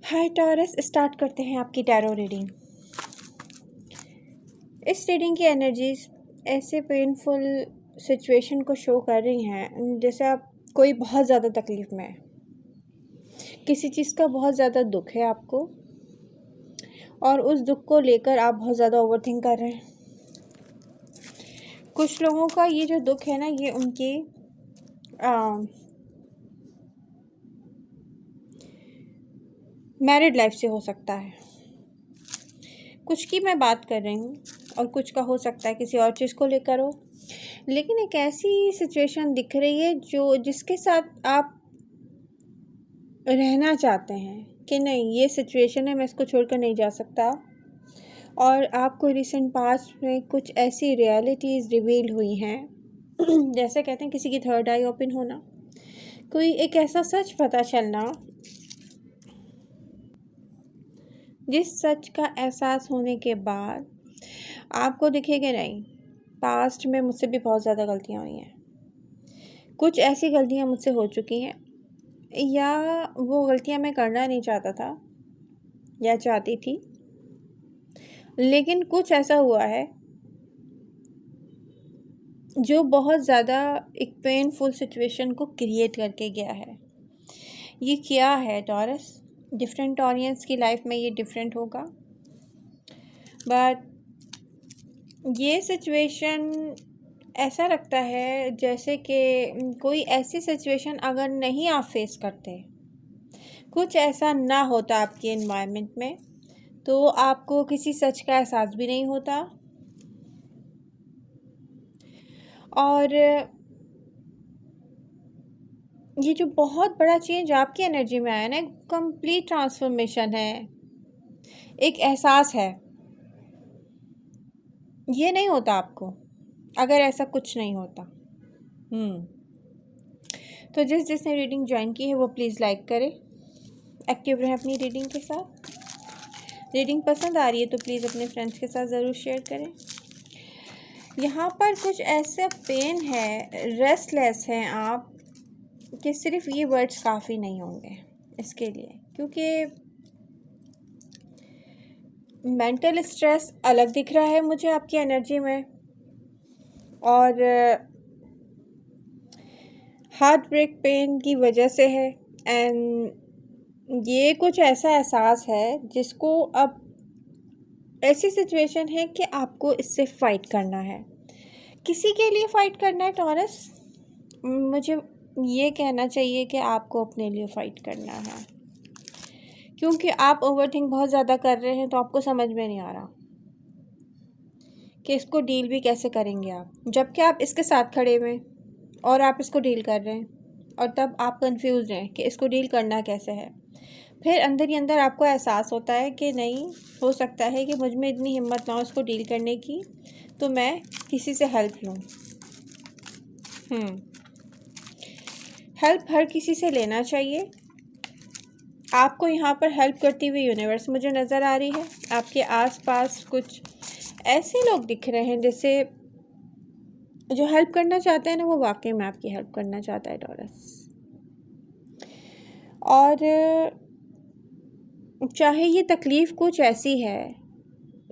हाय taurus, start करते हैं आपकी टैरो रीडिंग। इस रीडिंग की एनर्जीज ऐसे पेनफुल सिचुएशन को शो कर रही हैं जैसे आप कोई बहुत ज़्यादा तकलीफ़ में है, किसी चीज़ का बहुत ज़्यादा दुख है आपको, और उस दुख को लेकर आप बहुत ज़्यादा ओवरथिंक कर रहे हैं। कुछ लोगों का ये जो दुख है ना, ये उनकी मैरिड लाइफ से हो सकता है। कुछ की मैं बात कर रही हूँ और कुछ का हो सकता है किसी और चीज़ को लेकर हो, लेकिन एक ऐसी सिचुएशन दिख रही है जिसके साथ आप रहना चाहते हैं कि नहीं, ये सिचुएशन है, मैं इसको छोड़कर नहीं जा सकता। और आपको रिसेंट पास्ट में कुछ ऐसी रियलिटीज़ रिवील हुई हैं जैसे कहते हैं किसी की थर्ड आई ओपन होना, कोई एक ऐसा सच पता चलना जिस सच का एहसास होने के बाद आपको दिखेगा नहीं, पास्ट में मुझसे भी बहुत ज़्यादा गलतियाँ हुई हैं, कुछ ऐसी गलतियाँ मुझसे हो चुकी हैं, या वो गलतियाँ मैं करना नहीं चाहता था या चाहती थी, लेकिन कुछ ऐसा हुआ है जो बहुत ज़्यादा एक पेनफुल सिचुएशन को क्रिएट करके गया है। ये क्या है टॉरस? डिफरेंट ऑडियंस की लाइफ में ये डिफरेंट होगा, बट ये सिचुएशन ऐसा लगता है जैसे कि कोई ऐसी सिचुएशन अगर नहीं आप फेस करते, कुछ ऐसा ना होता आपके एनवायरनमेंट में, तो आपको किसी सच का एहसास भी नहीं होता। और ये जो बहुत बड़ा चेंज आपकी एनर्जी में आया ना, कंप्लीट ट्रांसफॉर्मेशन है, एक एहसास है। ये नहीं होता आपको अगर ऐसा कुछ नहीं होता। तो जिसने रीडिंग ज्वाइन की है वो प्लीज़ लाइक करें, एक्टिव रहें अपनी रीडिंग के साथ। रीडिंग पसंद आ रही है तो प्लीज़ अपने फ्रेंड्स के साथ ज़रूर शेयर करें। यहाँ पर कुछ ऐसा पेन है, रेस्टलेस हैं आप, कि सिर्फ ये वर्ड्स काफ़ी नहीं होंगे इसके लिए, क्योंकि मेंटल स्ट्रेस अलग दिख रहा है मुझे आपकी एनर्जी में, और हार्ट ब्रेक पेन की वजह से है। एंड ये कुछ ऐसा एहसास है जिसको अब ऐसी सिचुएशन है कि आपको इससे फ़ाइट करना है। किसी के लिए फ़ाइट करना है टॉरस? मुझे ये कहना चाहिए कि आपको अपने लिए फ़ाइट करना है, क्योंकि आप ओवरथिंक बहुत ज़्यादा कर रहे हैं, तो आपको समझ में नहीं आ रहा कि इसको डील भी कैसे करेंगे आप, जबकि आप इसके साथ खड़े हुए और आप इसको डील कर रहे हैं, और तब आप कंफ्यूज हैं कि इसको डील करना कैसे है। फिर अंदर ही अंदर आपको एहसास होता है कि नहीं, हो सकता है कि मुझ में इतनी हिम्मत ना हो इसको डील करने की, तो मैं किसी से हेल्प लूँ। हेल्प हर किसी से लेना चाहिए। आपको यहाँ पर हेल्प करती हुई यूनिवर्स मुझे नज़र आ रही है। आपके आसपास कुछ ऐसे लोग दिख रहे हैं जैसे जो हेल्प करना चाहते हैं ना, वो वाकई में आपकी हेल्प करना चाहता है टॉरस। और चाहे ये तकलीफ़ कुछ ऐसी है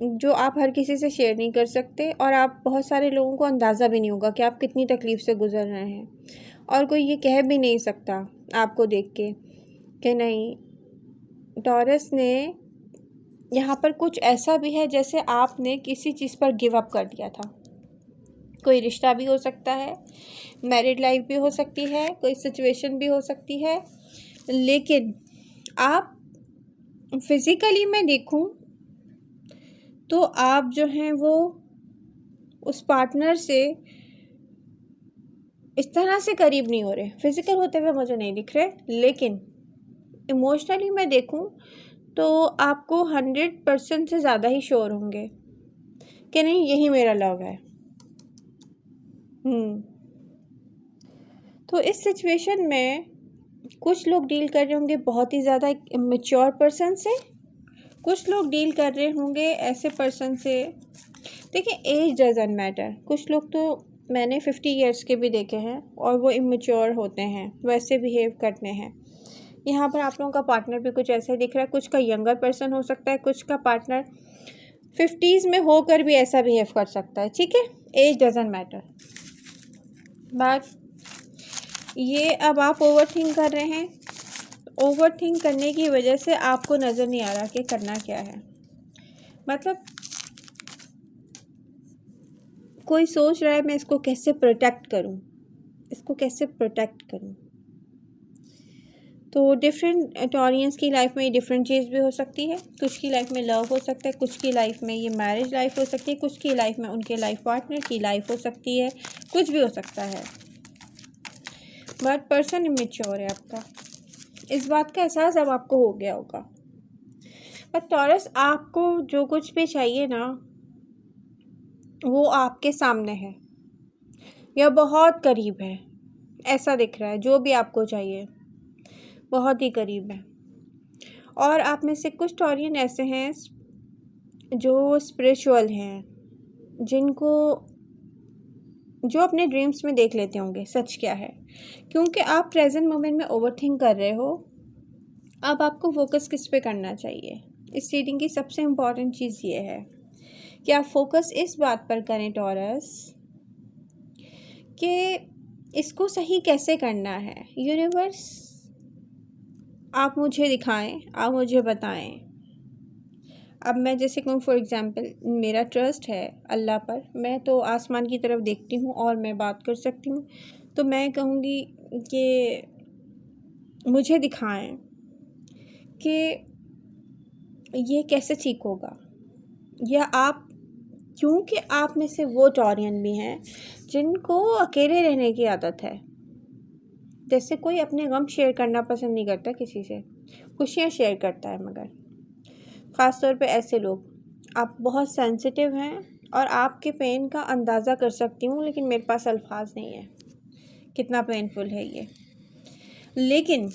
जो आप हर किसी से शेयर नहीं कर सकते, और आप बहुत सारे लोगों को अंदाज़ा भी नहीं होगा कि आप कितनी तकलीफ़ से गुज़र रहे हैं, और कोई ये कह भी नहीं सकता आपको देख के कि नहीं, टॉरस ने यहाँ पर कुछ ऐसा भी है जैसे आपने किसी चीज़ पर गिव अप कर दिया था। कोई रिश्ता भी हो सकता है, मैरिड लाइफ भी हो सकती है, कोई सिचुएशन भी हो सकती है, लेकिन आप फिज़िकली मैं देखूं तो आप जो हैं वो उस पार्टनर से इस तरह से करीब नहीं हो रहे। फिज़िकल होते हुए मुझे नहीं दिख रहे, लेकिन इमोशनली मैं देखूं तो आपको 100% से ज़्यादा ही श्योर होंगे कि नहीं, यही मेरा लव है। तो इस सिचुएशन में कुछ लोग डील कर रहे होंगे बहुत ही ज़्यादा इमेच्योर पर्सन से, कुछ लोग डील कर रहे होंगे ऐसे पर्सन से। देखिए, एज डजंट मैटर। कुछ लोग तो मैंने 50 ईयर्स के भी देखे हैं और वो इमेच्योर होते हैं, वैसे बिहेव करते हैं यहाँ पर आप लोगों का पार्टनर भी कुछ ऐसा ही दिख रहा है। कुछ का यंगर पर्सन हो सकता है, कुछ का पार्टनर 50s में होकर भी ऐसा बिहेव कर सकता है, ठीक है। As doesn't matter. बट ये अब आप ओवर थिंक कर रहे हैं। ओवर थिंक करने की वजह से आपको नज़र नहीं आ रहा कि करना क्या है। मतलब कोई सोच रहा है मैं इसको कैसे प्रोटेक्ट करूं, इसको कैसे प्रोटेक्ट करूं। तो डिफरेंट टॉरियंस की लाइफ में डिफरेंट चीज़ भी हो सकती है। कुछ की लाइफ में लव हो सकता है, कुछ की लाइफ में ये मैरिज लाइफ हो सकती है, कुछ की लाइफ में उनके लाइफ पार्टनर की लाइफ हो सकती है, कुछ भी हो सकता है। बट पर्सन इमेच्योर है आपका, इस बात का एहसास अब आपको हो गया होगा। पर टॉरस, आपको जो कुछ भी चाहिए ना वो आपके सामने है या बहुत करीब है, ऐसा दिख रहा है। जो भी आपको चाहिए बहुत ही करीब है। और आप में से कुछ टॉरियन ऐसे हैं जो स्पिरिचुअल हैं, जिनको जो अपने ड्रीम्स में देख लेते होंगे सच क्या है। क्योंकि आप प्रेजेंट मोमेंट में ओवरथिंक कर रहे हो, अब आपको फोकस किस पे करना चाहिए। इस रीडिंग की सबसे इम्पॉर्टेंट चीज़ ये है कि आप फोकस इस बात पर करें टॉरस कि इसको सही कैसे करना है। यूनिवर्स आप मुझे दिखाएं, आप मुझे बताएं। अब मैं जैसे कहूँ फॉर एग्ज़ाम्पल, मेरा ट्रस्ट है अल्लाह पर, मैं तो आसमान की तरफ देखती हूँ और मैं बात कर सकती हूँ। तो मैं कहूँगी कि मुझे दिखाएं कि ये कैसे ठीक होगा। या आप, क्योंकि आप में से वो टॉरियन भी हैं जिनको अकेले रहने की आदत है। जैसे कोई अपने गम शेयर करना पसंद नहीं करता किसी से, खुशियाँ शेयर करता है, मगर ख़ास तौर पे ऐसे लोग। आप बहुत सेंसिटिव हैं और आपके पेन का अंदाज़ा कर सकती हूँ, लेकिन मेरे पास अल्फाज नहीं है कितना पेनफुल है ये। लेकिन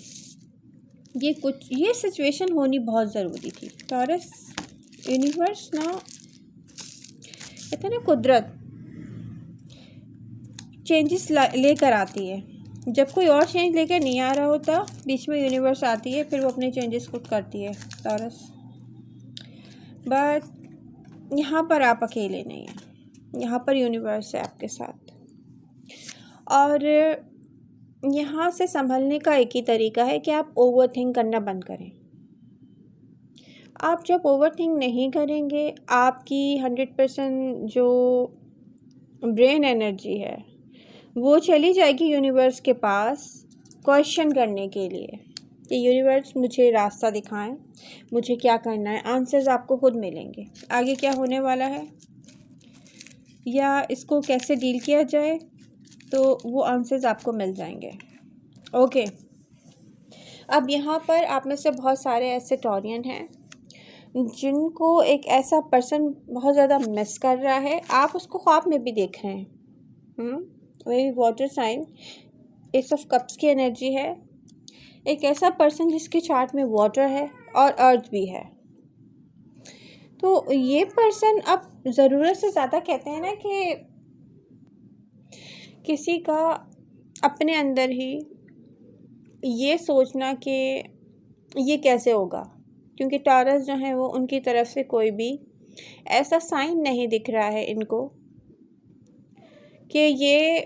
ये सिचुएशन होनी बहुत ज़रूरी थी टॉरस। यूनिवर्स ना, कहते हैं ना, कुदरत चेंजेस लेकर आती है। जब कोई और चेंज लेकर नहीं आ रहा होता, बीच में यूनिवर्स आती है, फिर वो अपने चेंजेस खुद करती है टॉरस। बट यहाँ पर आप अकेले नहीं हैं, यहाँ पर यूनिवर्स है आपके साथ। और यहाँ से संभलने का एक ही तरीका है कि आप ओवर थिंक करना बंद करें। आप जब ओवर थिंक नहीं करेंगे, आपकी 100% जो ब्रेन एनर्जी है वो चली जाएगी यूनिवर्स के पास क्वेश्चन करने के लिए कि यूनिवर्स मुझे रास्ता दिखाएं, मुझे क्या करना है। आंसर्स आपको खुद मिलेंगे, आगे क्या होने वाला है या इसको कैसे डील किया जाए, तो वो आंसर्स आपको मिल जाएंगे। ओके, अब यहाँ पर आप में से बहुत सारे ऐसे टॉरियन हैं जिनको एक ऐसा पर्सन बहुत ज़्यादा मिस कर रहा है। आप उसको ख्वाब में भी देख रहे हैं। वही water sign, ace of cups की एनर्जी है। एक ऐसा पर्सन जिसके चार्ट में वाटर है और अर्थ भी है। तो ये पर्सन अब ज़रूरत से ज़्यादा, कहते हैं ना कि किसी का अपने अंदर ही ये सोचना कि ये कैसे होगा, क्योंकि टॉरस जो है वो उनकी तरफ से कोई भी ऐसा साइन नहीं दिख रहा है इनको कि ये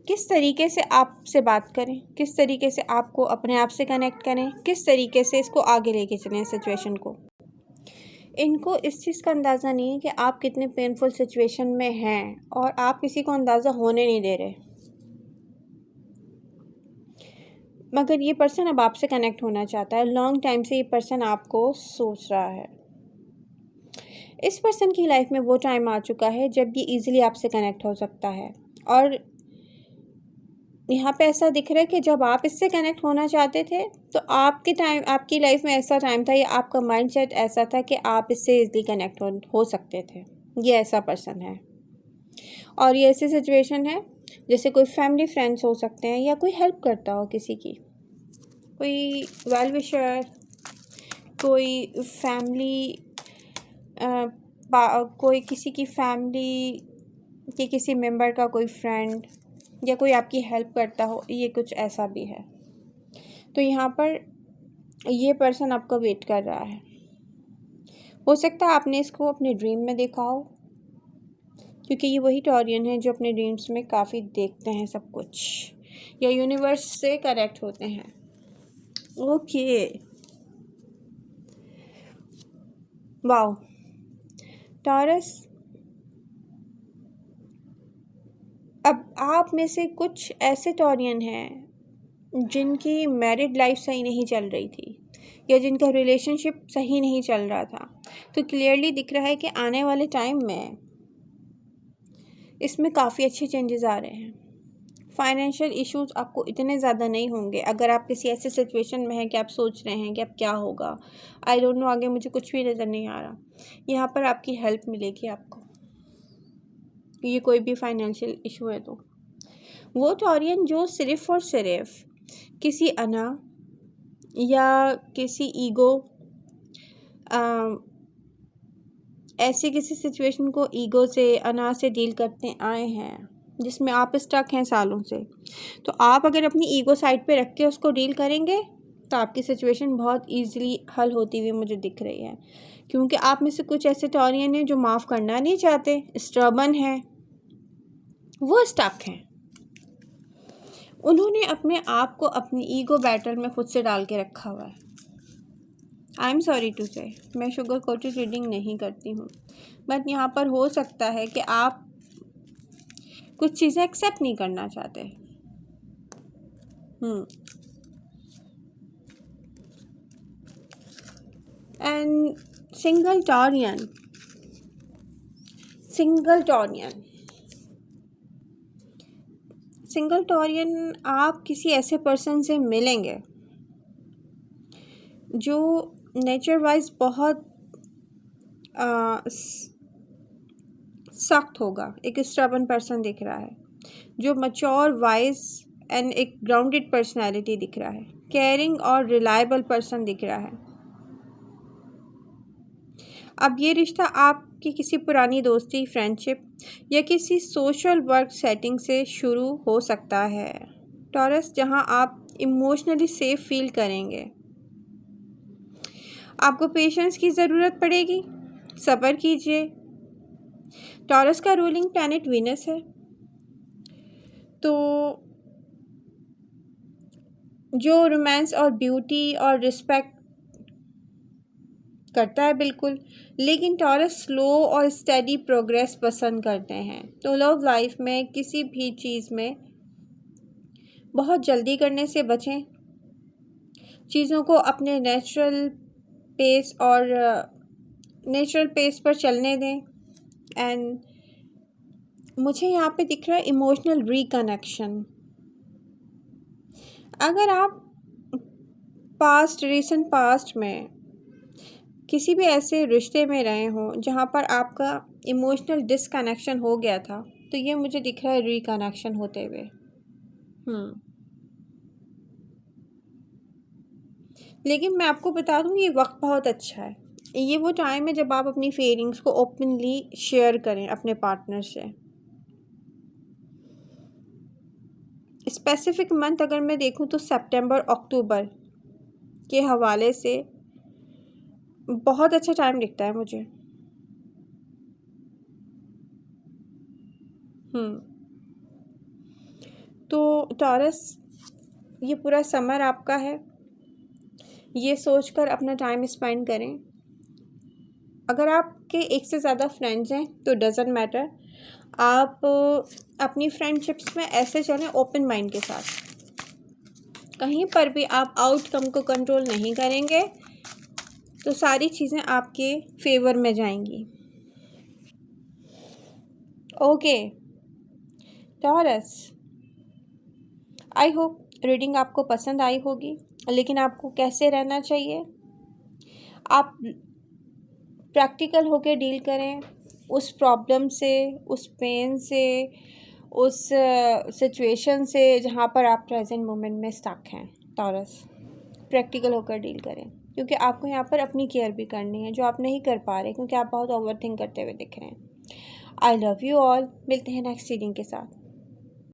किस तरीके से आपसे बात करें, किस तरीके से आपको अपने आप से कनेक्ट करें, किस तरीके से इसको आगे लेके चलें सिचुएशन को। इनको इस चीज़ का अंदाज़ा नहीं है कि आप कितने पेनफुल सिचुएशन में हैं और आप किसी को अंदाज़ा होने नहीं दे रहे। मगर ये पर्सन अब आपसे कनेक्ट होना चाहता है। लॉन्ग टाइम से ये पर्सन आपको सोच रहा है। इस पर्सन की लाइफ में वो टाइम आ चुका है जब ये इजीली आपसे कनेक्ट हो सकता है। और यहाँ पे ऐसा दिख रहा है कि जब आप इससे कनेक्ट होना चाहते थे तो आपकी लाइफ में ऐसा टाइम था या आपका माइंडसेट ऐसा था कि आप इससे इजीली कनेक्ट हो सकते थे। ये ऐसा पर्सन है। और ये ऐसी सिचुएशन है जैसे कोई फैमिली फ्रेंड्स हो सकते हैं या कोई हेल्प करता हो किसी की, कोई वेल विशर, कोई फैमिली, कोई किसी की फैमिली के किसी मेंबर का कोई फ्रेंड या कोई आपकी हेल्प करता हो, ये कुछ ऐसा भी है। तो यहाँ पर ये पर्सन आपका वेट कर रहा है। हो सकता है आपने इसको अपने ड्रीम में देखा हो, क्योंकि ये वही टॉरियन है जो अपने ड्रीम्स में काफ़ी देखते हैं सब कुछ, या यूनिवर्स से कनेक्ट होते हैं। Okay, wow. टॉरस, अब आप में से कुछ ऐसे टॉरियन हैं जिनकी मैरिड लाइफ सही नहीं चल रही थी, या जिनका रिलेशनशिप सही नहीं चल रहा था। तो क्लियरली दिख रहा है कि आने वाले टाइम में इसमें काफ़ी अच्छे चेंजेस आ रहे हैं। फाइनेंशियल इश्यूज आपको इतने ज़्यादा नहीं होंगे। अगर आप किसी ऐसे सिचुएशन में हैं कि आप सोच रहे हैं कि अब क्या होगा, आई डोंट नो, आगे मुझे कुछ भी नज़र नहीं आ रहा, यहाँ पर आपकी हेल्प मिलेगी आपको। ये कोई भी फाइनेंशियल इशू है तो वो टॉरियन जो सिर्फ़ और सिर्फ किसी अना या किसी ईगो, ऐसी किसी सिचुएशन को ईगो से, अना से डील करते आए हैं जिसमें आप स्टक हैं सालों से, तो आप अगर अपनी ईगो साइड पे रख के उसको डील करेंगे तो आपकी सिचुएशन बहुत इजीली हल होती हुई मुझे दिख रही है। क्योंकि आप में से कुछ ऐसे टॉरियन हैं जो माफ़ करना नहीं चाहते, स्टर्बन हैं, वो स्टक हैं। उन्होंने अपने आप को अपनी ईगो बैटल में खुद से डाल के रखा हुआ है। आई एम सॉरी टू से, मैं शुगर कोटेड रीडिंग नहीं करती हूँ, बट यहाँ पर हो सकता है कि आप कुछ चीज़ें एक्सेप्ट नहीं करना चाहते। एंड सिंगल टॉरियन आप किसी ऐसे पर्सन से मिलेंगे जो नेचर वाइज बहुत सख्त होगा। एक स्टबर्न पर्सन दिख रहा है जो मैच्योर, वाइज एंड एक ग्राउंडेड पर्सनालिटी दिख रहा है। केयरिंग और रिलायबल पर्सन दिख रहा है। अब ये रिश्ता आपकी किसी पुरानी दोस्ती, फ्रेंडशिप या किसी सोशल वर्क सेटिंग से शुरू हो सकता है टॉरस, जहां आप इमोशनली सेफ फील करेंगे। आपको पेशेंस की ज़रूरत पड़ेगी, सब्र कीजिए। टॉरस का रूलिंग प्लैनेट वीनस है, तो जो रोमांस और ब्यूटी और रिस्पेक्ट करता है बिल्कुल, लेकिन टॉरस स्लो और स्टेडी प्रोग्रेस पसंद करते हैं। तो लव लाइफ में किसी भी चीज़ में बहुत जल्दी करने से बचें, चीज़ों को अपने नेचुरल पेस पर चलने दें। एंड मुझे यहाँ पे दिख रहा है इमोशनल रिकनेक्शन। अगर आप रीसेंट पास्ट में किसी भी ऐसे रिश्ते में रहे हों जहाँ पर आपका इमोशनल डिसकनेक्शन हो गया था, तो ये मुझे दिख रहा है रिकनेक्शन होते हुए। लेकिन मैं आपको बता दूँ, ये वक्त बहुत अच्छा है। ये वो टाइम है जब आप अपनी फीलिंग्स को ओपनली शेयर करें अपने पार्टनर से। स्पेसिफिक मंथ अगर मैं देखूं तो सितंबर अक्टूबर के हवाले से बहुत अच्छा टाइम दिखता है मुझे। तो टॉरस, ये पूरा समर आपका है, ये सोचकर अपना टाइम स्पेंड करें। अगर आपके एक से ज़्यादा फ्रेंड्स हैं तो डज़ंट मैटर, आप अपनी फ्रेंडशिप्स में ऐसे चलें ओपन माइंड के साथ। कहीं पर भी आप आउटकम को कंट्रोल नहीं करेंगे तो सारी चीज़ें आपके फेवर में जाएंगी। Okay taurus, I hope reading आपको पसंद आई होगी। लेकिन आपको कैसे रहना चाहिए, आप प्रैक्टिकल होकर डील करें उस प्रॉब्लम से, उस पेन से, उस सिचुएशन से जहाँ पर आप प्रेजेंट मोमेंट में स्टक हैं। टॉरस, प्रैक्टिकल होकर डील करें, क्योंकि आपको यहाँ पर अपनी केयर भी करनी है जो आप नहीं कर पा रहे, क्योंकि आप बहुत ओवरथिंक करते हुए दिख रहे हैं। I love you all. मिलते हैं नेक्स्ट रीडिंग के साथ।